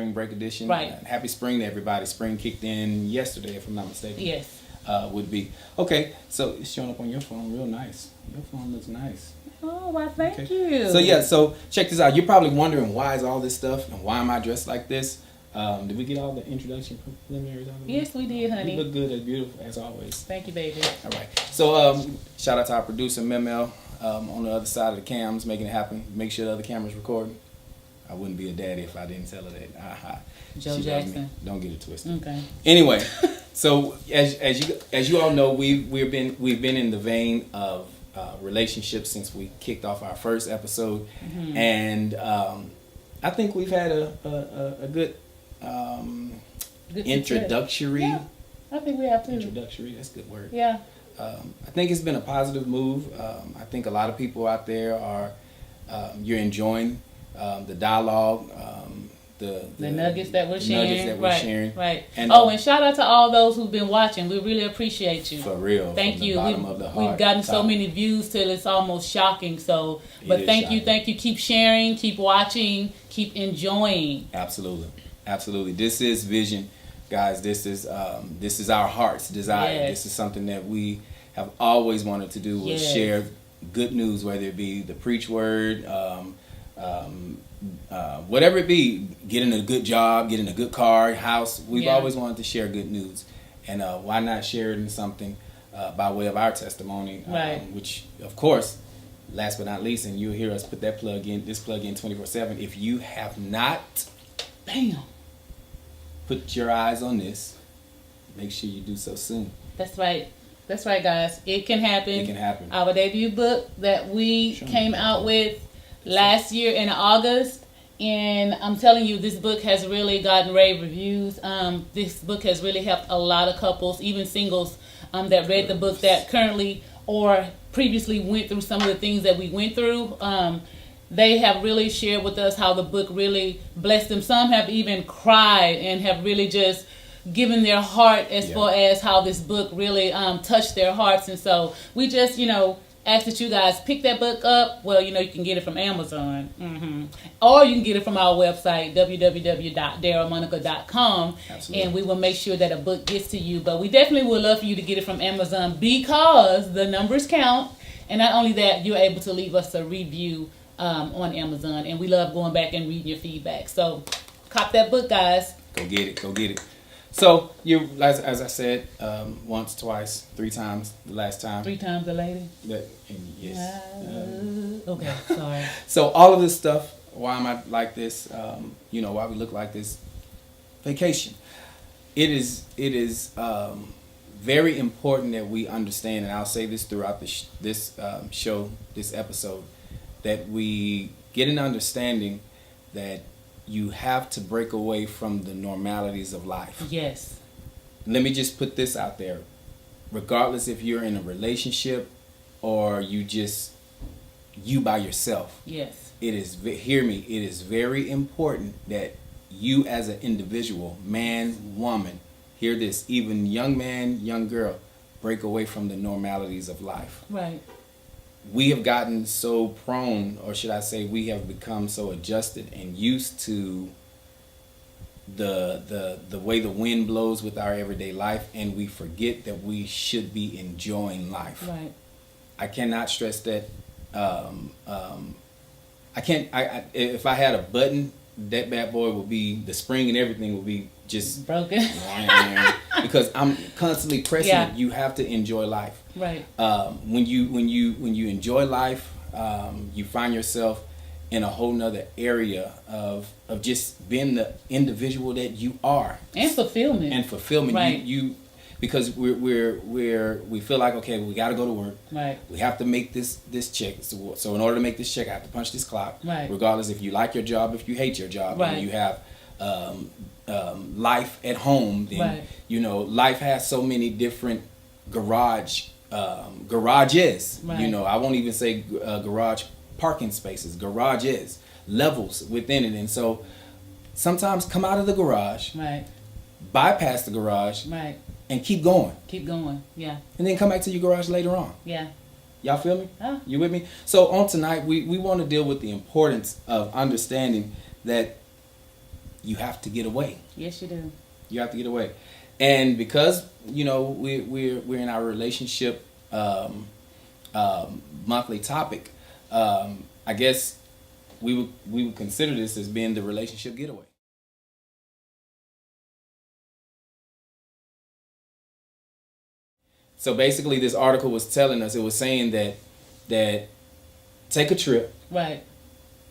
spring break edition. Right. Happy spring to everybody. Spring kicked in yesterday, if I'm not mistaken. Yes. Would be. Okay, so it's showing up on your phone real nice. Your phone looks nice. Oh, well, thank you. So yeah, so check this out. You're probably wondering why is all this stuff and why am I dressed like this? Did we get all the introduction preliminaries out of it? Yes, we did, honey. You look good and beautiful as always. Thank you, baby. All right. So shout out to our producer Memel on the other side of the cams, making it happen. Make sure the other camera's recording. I wouldn't be a daddy if I didn't tell her that. Joe Jackson. Don't get it twisted. Okay. Anyway, so as you all know, we've been in the vein of relationships since we kicked off our first episode, and I think we've had a good introductory. Yeah, I think we have to. Introductory. That's a good word. Yeah. I think it's been a positive move. I think a lot of people out there are you're enjoying the dialogue. The nuggets that we're sharing. Right. And, and shout out to all those who've been watching. We really appreciate you. For real. Thank you. We've gotten so many views till it's almost shocking. So, but thank you. Keep sharing, keep watching, keep enjoying. Absolutely. This is vision, guys. This is our heart's desire. Yes. This is something that we have always wanted to do. Was share good news, whether it be the preach word, whatever it be, getting a good job, getting a good car, house. We've always wanted to share good news, and why not share it in something by way of our testimony, which of course, last but not least, and you'll hear us put that plug in 24/7. If you have not, put your eyes on this, make sure you do so soon. That's right, guys. It can happen. It can happen. Our debut book that we came out with last year in August, and I'm telling you, this book has really gotten rave reviews. This book has really helped a lot of couples, even singles that read the book that currently or previously went through some of the things that we went through. They have really shared with us how the book really blessed them. Some have even cried and have really just given their heart as far as how this book really touched their hearts. And so we just, ask that you guys pick that book up. Well, you can get it from Amazon. Or you can get it from our website, www.darylmonica.com. Absolutely. And we will make sure that a book gets to you. But we definitely would love for you to get it from Amazon because the numbers count. And not only that, you're able to leave us a review on Amazon. And we love going back and reading your feedback. So cop that book, guys. Go get it. So you, as I said, once, twice, 3 times. The last time. 3 times a lady. Yes. Okay, sorry. So all of this stuff. Why am I like this? Why we look like this? Vacation. It is very important that we understand, and I'll say this throughout this episode, that we get an understanding that you have to break away from the normalities of life. Yes. Let me just put this out there. Regardless if you're in a relationship or you by yourself. Yes. Hear me, it is very important that you as an individual, man, woman, hear this, even young man, young girl, break away from the normalities of life. Right. We have gotten so prone, or should I say we have become so adjusted and used to the way the wind blows with our everyday life, and we forget that we should be enjoying life. Right. I cannot stress that. If I had a button, that bad boy would be, the spring and everything would be just broken. Because I'm constantly pressing it. You have to enjoy life. Right. When you enjoy life, you find yourself in a whole nother area of just being the individual that you are. And fulfillment. Right. You because we feel like, okay, we got to go to work. Right. We have to make this check. So in order to make this check, I have to punch this clock. Right. Regardless if you like your job, if you hate your job, right. and you have life at home, then right. Life has so many different garages. Right. I won't even say garage parking spaces, garages, levels within it. And so sometimes come out of the garage, right. bypass the garage, right. and keep going. Yeah. And then come back to your garage later on. Yeah. Y'all feel me? Oh. You with me? So on tonight, we want to deal with the importance of understanding that you have to get away. Yes, you do. You have to get away. And because, you know, we're in our relationship monthly topic, I guess we would consider this as being the relationship getaway. So basically, this article was telling us, it was saying that take a trip, right,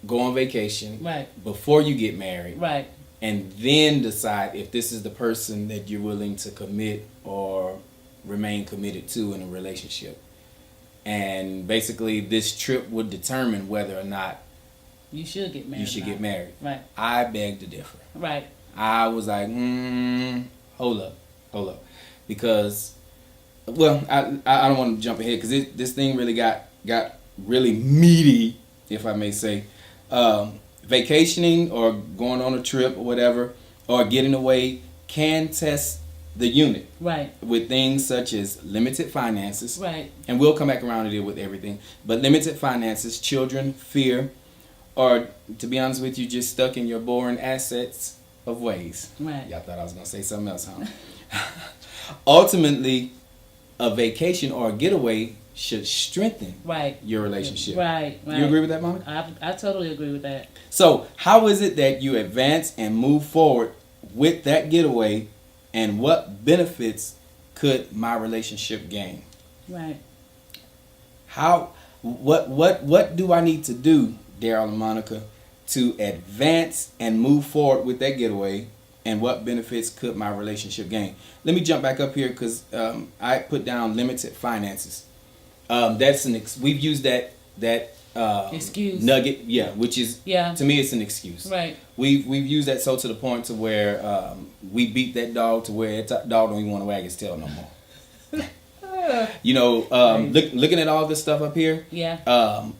go on vacation, right, before you get married, right, and then decide if this is the person that you're willing to commit or remain committed to in a relationship. And basically, this trip would determine whether or not you should get married. You should get married. Right. I beg to differ. Right. I was like, hold up, because, well, I don't want to jump ahead because this thing really got really meaty, if I may say. Vacationing or going on a trip or whatever, or getting away can test the unit. Right. With things such as limited finances. Right. And we'll come back around to deal with everything. But limited finances, children, fear, or to be honest with you, just stuck in your boring assets of ways. Right. Y'all thought I was going to say something else, huh? Ultimately, a vacation or a getaway should strengthen your relationship. Right. You agree with that, Monica? I totally agree with that. So, how is it that you advance and move forward with that getaway, and what benefits could my relationship gain? Right. What do I need to do, Daryl and Monica, to advance and move forward with that getaway, and what benefits could my relationship gain? Let me jump back up here because I put down limited finances. We've used that excuse nugget, which is to me it's an excuse. Right. We've used that so to the point to where we beat that dog to where that dog don't even want to wag his tail no more. You know, looking at all this stuff up here. Yeah.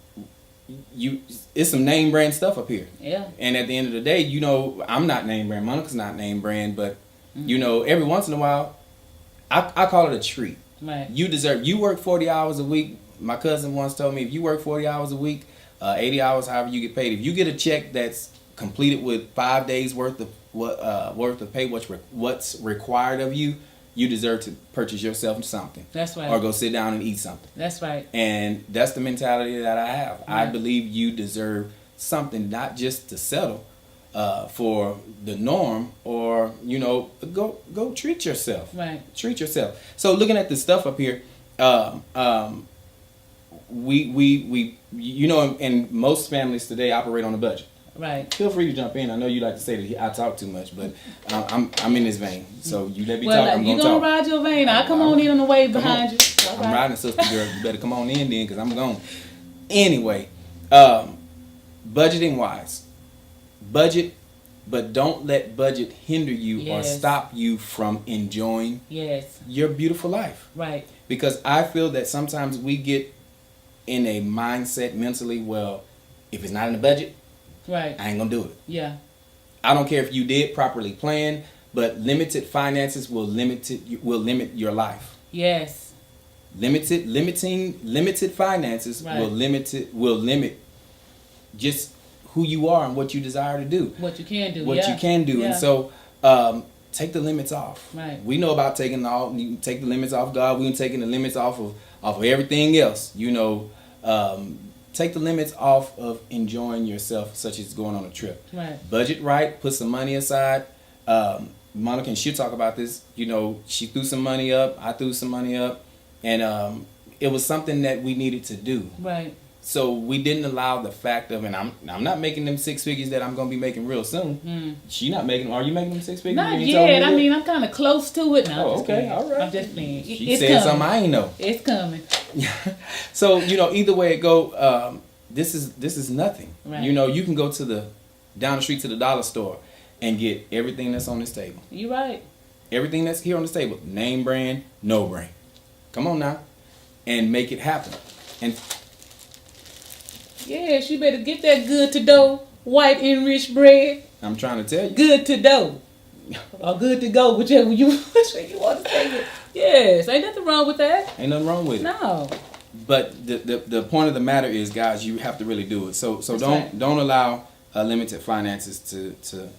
It's some name brand stuff up here. Yeah. And at the end of the day, you know, I'm not name brand. Monica's not name brand, but you know, every once in a while, I call it a treat. Right. You work 40 hours a week. My cousin once told me, if you work 40 hours a week, 80 hours, however you get paid, if you get a check that's completed with 5 days worth of pay, what's required of you, you deserve to purchase yourself something. That's right. Or go sit down and eat something. That's right. And that's the mentality that I have. Right. I believe you deserve something, not just to settle for the norm, or, you know, go treat yourself. Right. Treat yourself. So looking at the stuff up here, we you know, and most families today operate on a budget. Right. Feel free to jump in. I know you like to say that I talk too much, but I'm in this vein. So you let me talk. I'm you gonna talk. Ride your vein. I'll come on in on the wave behind you. I'm riding, sister girl. You better come on in then, because I'm gone. Anyway, budgeting wise, budget, but don't let budget hinder you or stop you from enjoying your beautiful life. Right. Because I feel that sometimes we get in a mindset mentally, well, if it's not in the budget, right, I ain't gonna do it. Yeah. I don't care if you did properly plan, but limited finances will limit your life. Yes. Limited finances will limit just who you are and what you desire to do. What you can do. You can do. Yeah. And so take the limits off. Right. We know about taking take the limits off God. We're taking the limits off of everything else. You know, take the limits off of enjoying yourself, such as going on a trip. Right. Budget right. Put some money aside. Monica, and she'll talk about this. You know, she threw some money up. I threw some money up. And it was something that we needed to do. Right. So we didn't allow the fact of, and I'm not making them 6 figures that I'm gonna be making real soon. She not making. Are you making them 6 figures? Not yet. I mean, I'm kind of close to it now. Oh, okay, all right. I'm just playing. She said something I ain't know. It's coming. So you know, either way it go, this is nothing. Right. You know, you can go down the street to the dollar store and get everything that's on this table. You right. Everything that's here on this table, name brand, no brand. Come on now, and make it happen. And yes, you better get that good to dough, white enriched bread. I'm trying to tell you. Good to dough. Or good to go, whichever you want to say it. Yes, ain't nothing wrong with that. Ain't nothing wrong with it. No. But the point of the matter is, guys, you have to really do it. So That's don't allow limited finances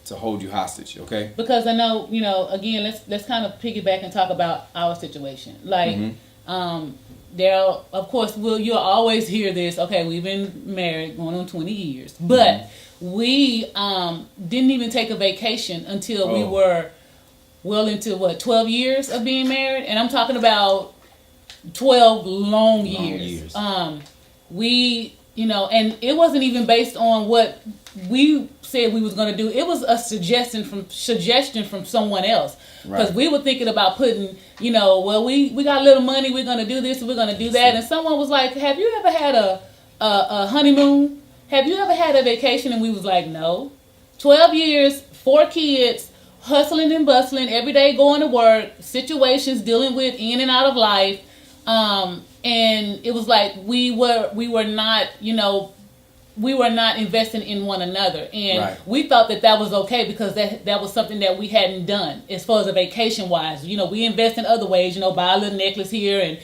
to hold you hostage. Okay. Because I know, again, let's kind of piggyback and talk about our situation. Like, there, of course, you'll always hear this. Okay, we've been married going on 20 years, but we didn't even take a vacation until we were well into 12 years of being married, and I'm talking about 12 long years. We, and it wasn't even based on what we said we was going to do. It was a suggestion from someone else. Because we were thinking about putting, we got a little money, we're going to do this, we're going to do that. And someone was like, have you ever had a honeymoon? Have you ever had a vacation? And we was like, no. 12 years, 4 kids, hustling and bustling, every day going to work, situations dealing with in and out of life. And it was like we were not, we were not investing in one another, and we thought that was okay because that was something that we hadn't done as far as a vacation wise. We invest in other ways, buy a little necklace here and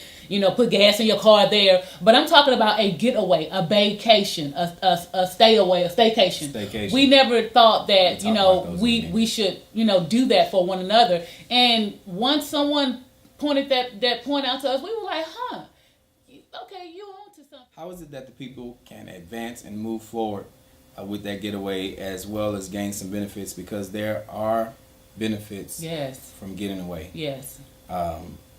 put gas in your car there. But I'm talking about a getaway, a vacation, a stay away, a staycation. We never thought that we should do that for one another. And once someone pointed that point out to us, we were like, okay, you on to something. How is it that the people can advance and move forward with that getaway as well as gain some benefits? Because there are benefits from getting away. Yes.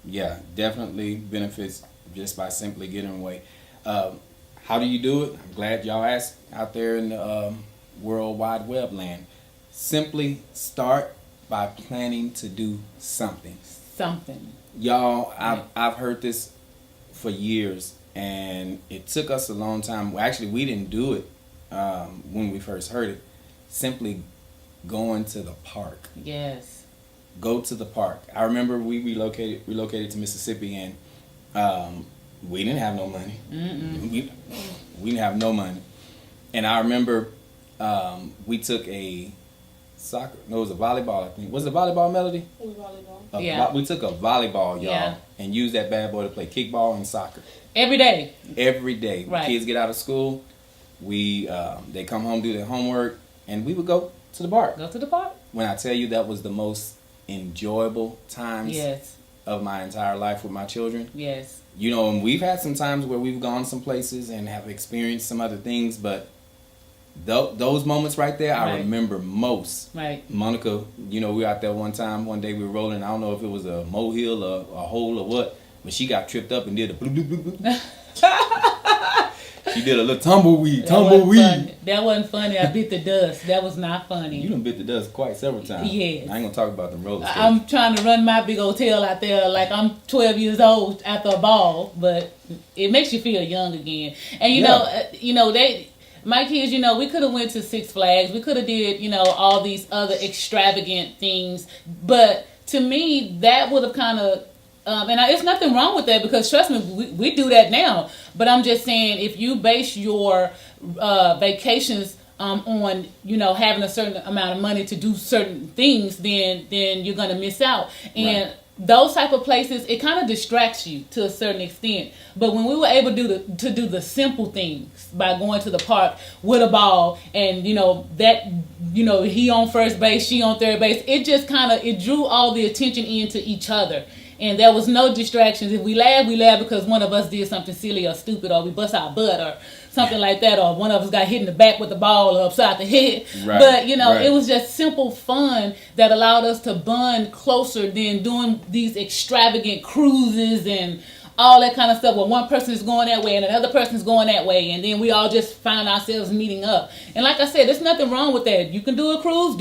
Yeah, definitely benefits just by simply getting away. How do you do it? I'm glad y'all asked out there in the World Wide Web land. Simply start by planning to do something. Y'all, I've heard this for years, and it took us a long time. Well, actually, we didn't do it when we first heard it. Simply going to the park. Yes. Go to the park. I remember we relocated to Mississippi, and we didn't have no money. We didn't have no money. And I remember we took a soccer. No, it was a volleyball. I think was it volleyball, Melody? It was volleyball. We took a volleyball, y'all, and used that bad boy to play kickball and soccer. Every day. Right. Kids get out of school. They come home, do their homework, and we would go to the park. When I tell you that was the most enjoyable times of my entire life with my children. Yes. And we've had some times where we've gone some places and have experienced some other things, but those moments right there, I remember most. Right. Monica, we were out there one day we were rolling. I don't know if it was a molehill or a hole or what, but she got tripped up and did a bloop, bloop, bloop, bloop. She did a little tumbleweed. That wasn't funny. I bit the dust. That was not funny. You done bit the dust quite several times. Yes. I ain't gonna talk about them roller skates. I'm trying to run my big old tail out there like I'm 12 years old after a ball, but it makes you feel young again. And my kids, we could have went to Six Flags. We could have did, all these other extravagant things. But to me, that would have kind of, and there's nothing wrong with that because trust me, we do that now. But I'm just saying, if you base your vacations on, having a certain amount of money to do certain things, then you're going to miss out. And those type of places, it kind of distracts you to a certain extent. But when we were able to do the simple things by going to the park with a ball and, he on first base, she on third base, it just it drew all the attention into each other. And there was no distractions. If we laugh because one of us did something silly or stupid, or we bust our butt or something like that, or one of us got hit in the back with the ball or upside the head. But, it was just simple fun that allowed us to bond closer than doing these extravagant cruises and all that kind of stuff where one person is going that way and another person is going that way, and then we all just find ourselves meeting up. And like I said, there's nothing wrong with that. You can do a cruise.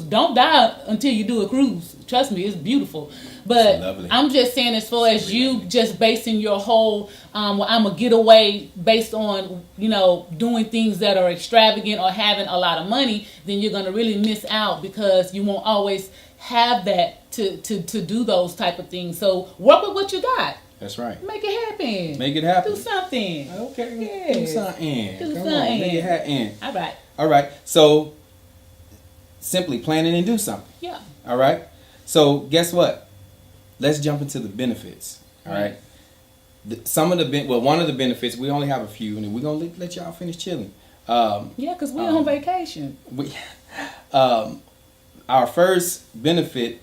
Don't die until you do a cruise. Trust me, it's beautiful. But I'm just saying, as far as you just basing your whole, I'm a getaway based on, doing things that are extravagant or having a lot of money, then you're going to really miss out because you won't always have that to do those type of things. So work with what you got. That's right. Make it happen. Make it happen. Do something. Okay. Yes. Do something. Come on. Make it happen. All right. So simply planning and do something. Yeah. All right. So guess what? Let's jump into the benefits. All right. One of the benefits, we only have a few, and we're gonna let y'all finish chilling. Yeah, because we're on vacation. Our first benefit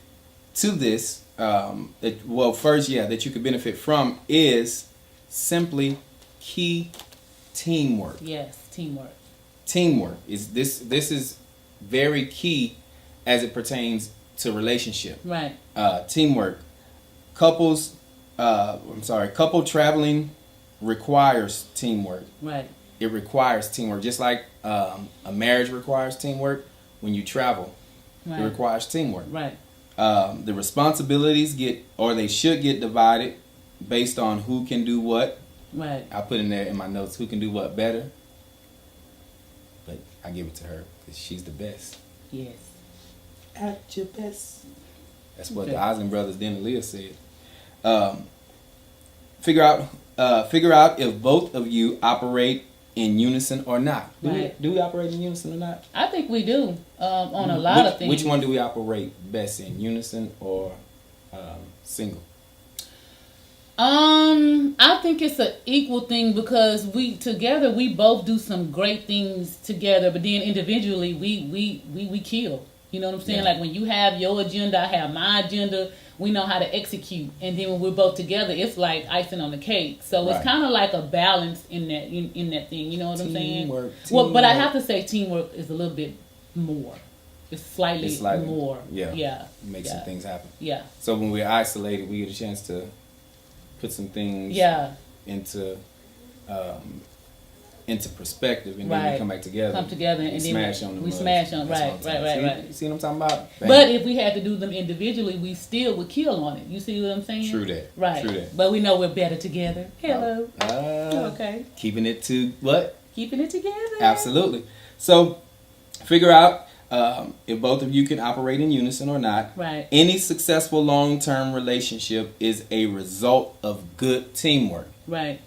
to this, that you could benefit from is simply key teamwork. Yes, teamwork. Teamwork is this is very key as it pertains to relationship. Right. Teamwork. Couple traveling requires teamwork. Right. It requires teamwork. Just like a marriage requires teamwork, when you travel, Right. it requires teamwork. Right. The responsibilities should get divided based on who can do what. Right. I put in there in my notes who can do what better. But I give it to her because she's the best. Yes. At your best. That's what Okay. the Osmond brothers, Den and Leah said. Figure out if both of you operate in unison or not. Do we operate in unison or not? I think we do on a lot of things. Which one do we operate best in, unison or single? I think it's an equal thing because we both do some great things together, but then individually we kill. You know what I'm saying? Yeah. Like when you have your agenda, I have my agenda. We know how to execute, and then when we're both together, it's like icing on the cake. So it's kind of like a balance in that thing. You know what I'm saying? Well, but I have to say, teamwork is a little bit more. It's slightly more. Yeah. Make some things happen. Yeah. So when we're isolated, we get a chance to put some things into perspective, and then we come back together. Come together and then we smash on. Right. You see what I'm talking about? Bang. But if we had to do them individually, we still would kill on it. You see what I'm saying? True that. Right. True that. But we know we're better together. Hello. Okay. Keeping it to what? Keeping it together. Absolutely. So, figure out if both of you can operate in unison or not. Right. Any successful long-term relationship is a result of good teamwork. Right.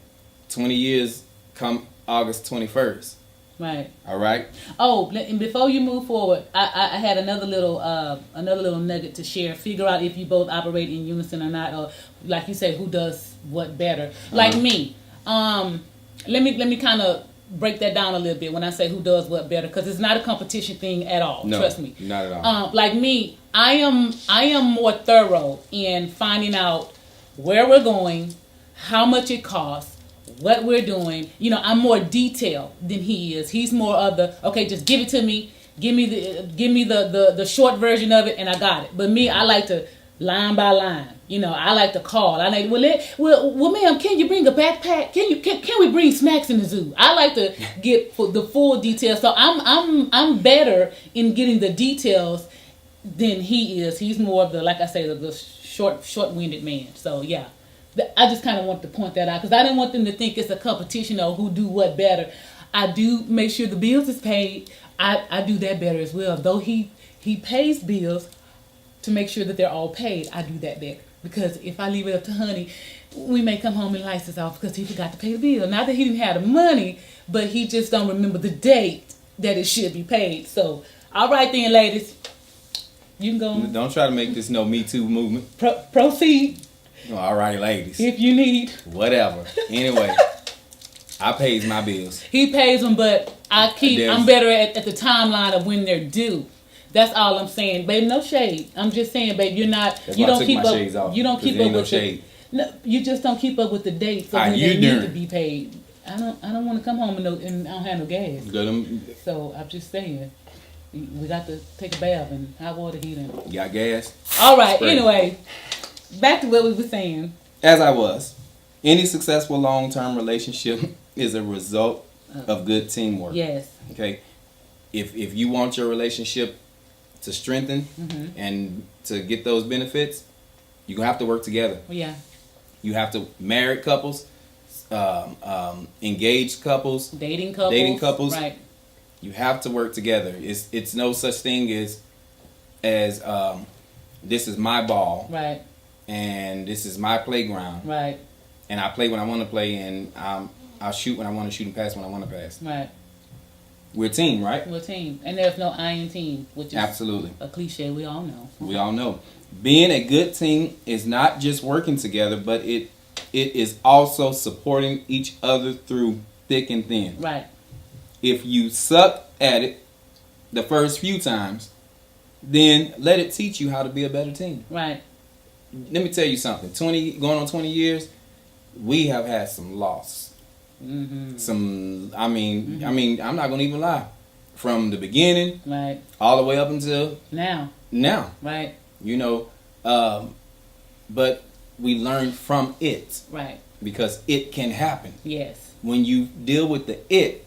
20 years come August 21st. Right. All right. Oh, and before you move forward, I had another little nugget to share. Figure out if you both operate in unison or not, or like you said, who does what better. Like me. Let me kind of break that down a little bit when I say who does what better, because it's not a competition thing at all. No, trust me. Not at all. Like me, I am more thorough in finding out where we're going, how much it costs, what we're doing. You know, I'm more detailed than he is. He's more of the, okay, just give it to me. Give me the short version of it and I got it. But me, I like to line by line. You know, I like to call. I like, well, ma'am, can you bring a backpack? Can we bring snacks in the zoo? I like to get the full details. So I'm better in getting the details than he is. He's more of the, like I say, the short-winded man. So yeah. I just kind of want to point that out because I didn't want them to think it's a competition of who do what better. I do make sure the bills is paid. I do that better as well. Though he pays bills to make sure that they're all paid, I do that better. Because if I leave it up to honey, we may come home and lights us off because he forgot to pay the bill. Not that he didn't have the money, but he just don't remember the date that it should be paid. So, all right then, ladies. You can go. Don't try to make this no Me Too movement. Proceed. All right, ladies. If you need. Whatever. Anyway, I pays my bills. He pays them, but I'm better at the timeline of when they're due. That's all I'm saying, babe. No shade. I'm just saying, babe. You don't keep up. You don't keep up with shade. No, you just don't keep up with the dates of when they need to be paid. I don't want to come home and I don't have no gas. So I'm just saying, we got to take a bath and hot water heater. You got gas? All right. Spray. Anyway, back to what we were saying. As I was, any successful long-term relationship is a result of good teamwork. Yes. Okay. If you want your relationship to strengthen and to get those benefits, you're going to have to work together. Yeah. You have to married couples, engaged couples, dating couples. Right. You have to work together. It's no such thing as this is my ball. Right. And this is my playground. Right. And I play when I want to play, and I'll shoot when I want to shoot and pass when I want to pass. Right. We're a team, right? We're a team. And there's no I in team, which is absolutely a cliche we all know. We all know. Being a good team is not just working together, but it is also supporting each other through thick and thin. Right. If you suck at it the first few times, then let it teach you how to be a better team. Right. Let me tell you something. Going on 20 years, we have had some loss. Mm-hmm. I'm not gonna even lie. From the beginning, right, all the way up until now, right. But we learned from it, right, because it can happen. Yes. When you deal with the it,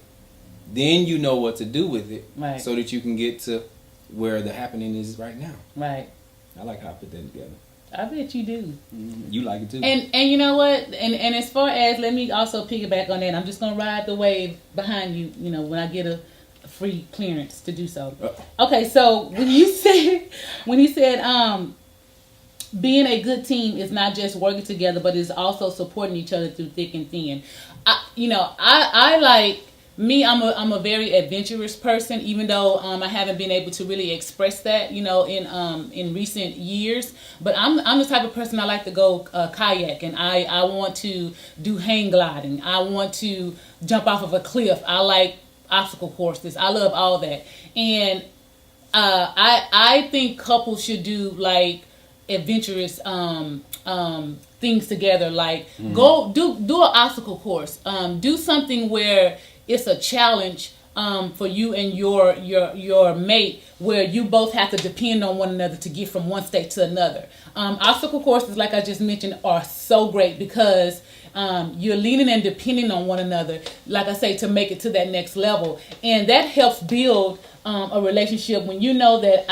then you know what to do with it, right, so that you can get to where the happening is right now. Right. I like how I put that together. I bet you do. Mm-hmm. You like it too. And you know what? And as far as, let me also piggyback on that. I'm just gonna ride the wave behind you. You know, when I get a free clearance to do so. Okay, so when you said being a good team is not just working together, but it's also supporting each other through thick and thin. I like me. I'm a very adventurous person, even though I haven't been able to really express that, in recent years. But I'm the type of person, I like to go kayak, and I want to do hang gliding. I want to jump off of a cliff. I like obstacle courses. I love all that, and I think couples should do like adventurous things together. Like go do an obstacle course. Do something where it's a challenge for you and your mate, where you both have to depend on one another to get from one state to another. Obstacle courses, like I just mentioned, are so great because you're leaning and depending on one another, like I say, to make it to that next level, and that helps build a relationship when you know that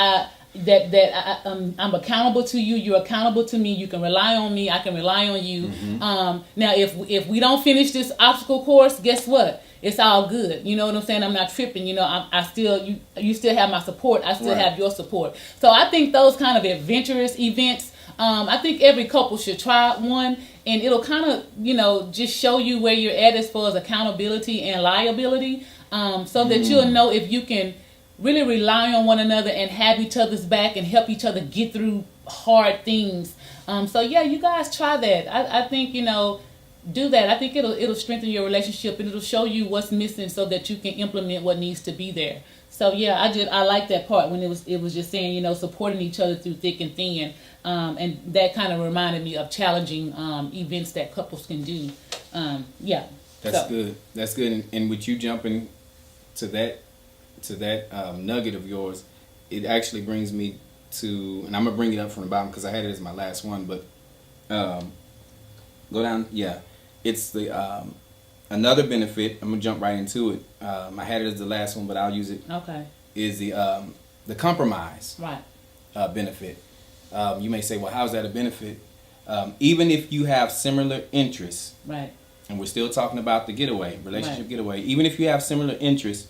I'm accountable to you, you're accountable to me, you can rely on me, I can rely on you. Now, if we don't finish this obstacle course, guess what? It's all good. You know what I'm saying? I'm not tripping. I still, you still have my support. I still have your support. So I think those kind of adventurous events, I think every couple should try one, and it'll kind of, just show you where you're at as far as accountability and liability, so that you'll know if you can really rely on one another and have each other's back and help each other get through hard things. So yeah, you guys try that. I think, do that. I think it'll strengthen your relationship, and it'll show you what's missing so that you can implement what needs to be there. So yeah, I like that part when it was just saying, supporting each other through thick and thin, and that kind of reminded me of challenging events that couples can do. Yeah, that's good. That's good. And with you jumping to that nugget of yours, it actually brings me to, and I'm gonna bring it up from the bottom because I had it as my last one, but go down. Yeah, it's the another benefit. I'm gonna jump right into it. I had it as the last one, but I'll use it. Okay. Is the compromise benefit? You may say, well, how's that a benefit? Even if you have similar interests, right? And we're still talking about the relationship getaway. Even if you have similar interests,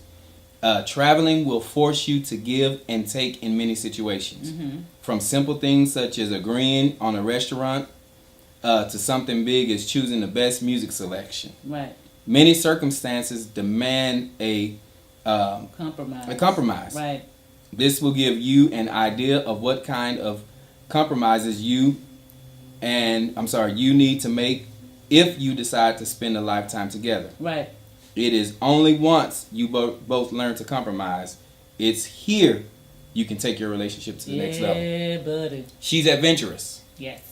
traveling will force you to give and take in many situations. From simple things such as agreeing on a restaurant to something big as choosing the best music selection. Right. Many circumstances demand a compromise. Right. This will give you an idea of what kind of compromises you need to make if you decide to spend a lifetime together. Right. It is only once you both learn to compromise, it's here you can take your relationship to the next level. Yeah, buddy. She's adventurous. Yes.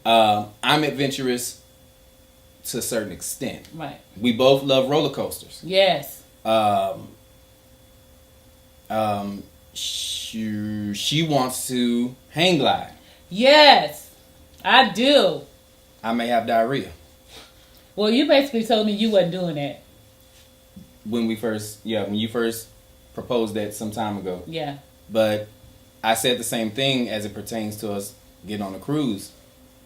I'm adventurous to a certain extent. Right. We both love roller coasters. Yes. She wants to hang glide. Yes, I do. I may have diarrhea. Well, you basically told me you wasn't doing that. When you first proposed that some time ago. Yeah. But I said the same thing as it pertains to us getting on a cruise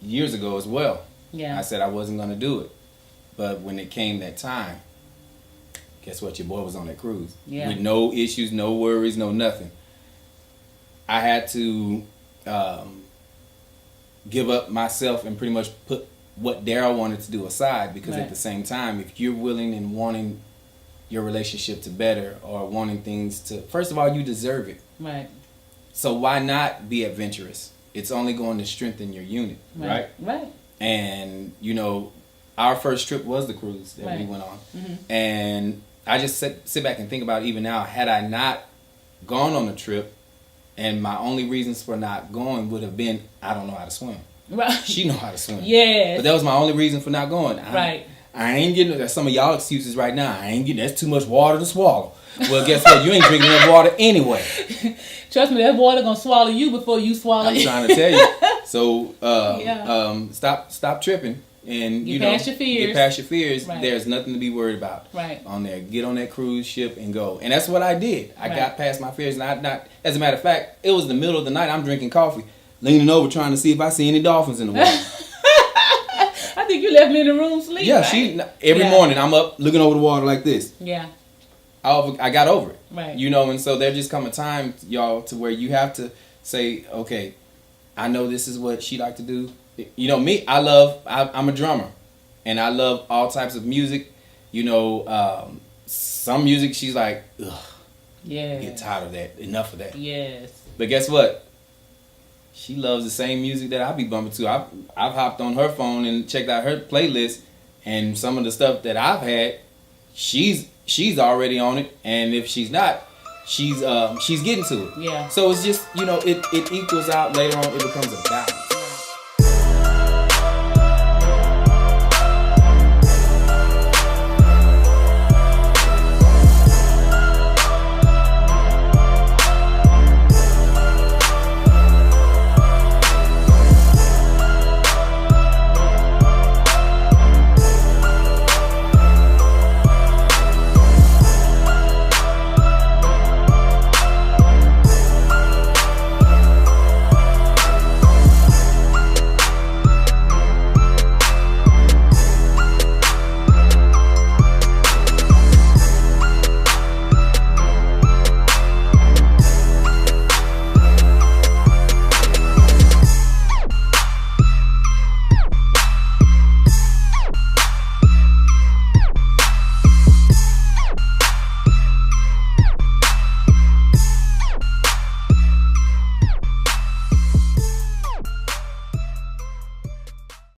years ago as well. Yeah. I said I wasn't going to do it. But when it came that time, guess what? Your boy was on that cruise. Yeah. With no issues, no worries, no nothing. I had to give up myself and pretty much put what Daryl wanted to do aside, because at the same time, if you're willing and wanting your relationship to better or wanting things to, first of all, you deserve it. Right. So why not be adventurous? It's only going to strengthen your unit, right? Right. And, our first trip was the cruise that we went on. And I just sit back and think about it even now. Had I not gone on the trip, and my only reasons for not going would have been I don't know how to swim. Right. She know how to swim. Yeah. But that was my only reason for not going. I ain't getting some of y'all excuses right now. I ain't getting that's too much water to swallow. Well, guess what? You ain't drinking enough water anyway. Trust me, that water gonna swallow you before you swallow it. I'm trying to tell you. So stop tripping and Get past your fears. Right. There's nothing to be worried about. Right. On there, get on that cruise ship and go. And that's what I did. I got past my fears. And I not. As a matter of fact, it was the middle of the night. I'm drinking coffee, leaning over trying to see if I see any dolphins in the water. I think you left me in the room sleeping. Yeah, every morning I'm up looking over the water like this. Yeah. I got over it. Right. You know, and so there just come a time, y'all, to where you have to say, okay, I know this is what she like to do. You know, me, I'm a drummer. And I love all types of music. You know, some music she's like, ugh. Yeah. Get tired of that. Enough of that. Yes. But guess what? She loves the same music that I be bumping to. I've hopped on her phone and checked out her playlist, and some of the stuff that I've had, she's already on it, and if she's not, she's getting to it. Yeah. So it's just, you know, it equals out later on. It becomes a balance.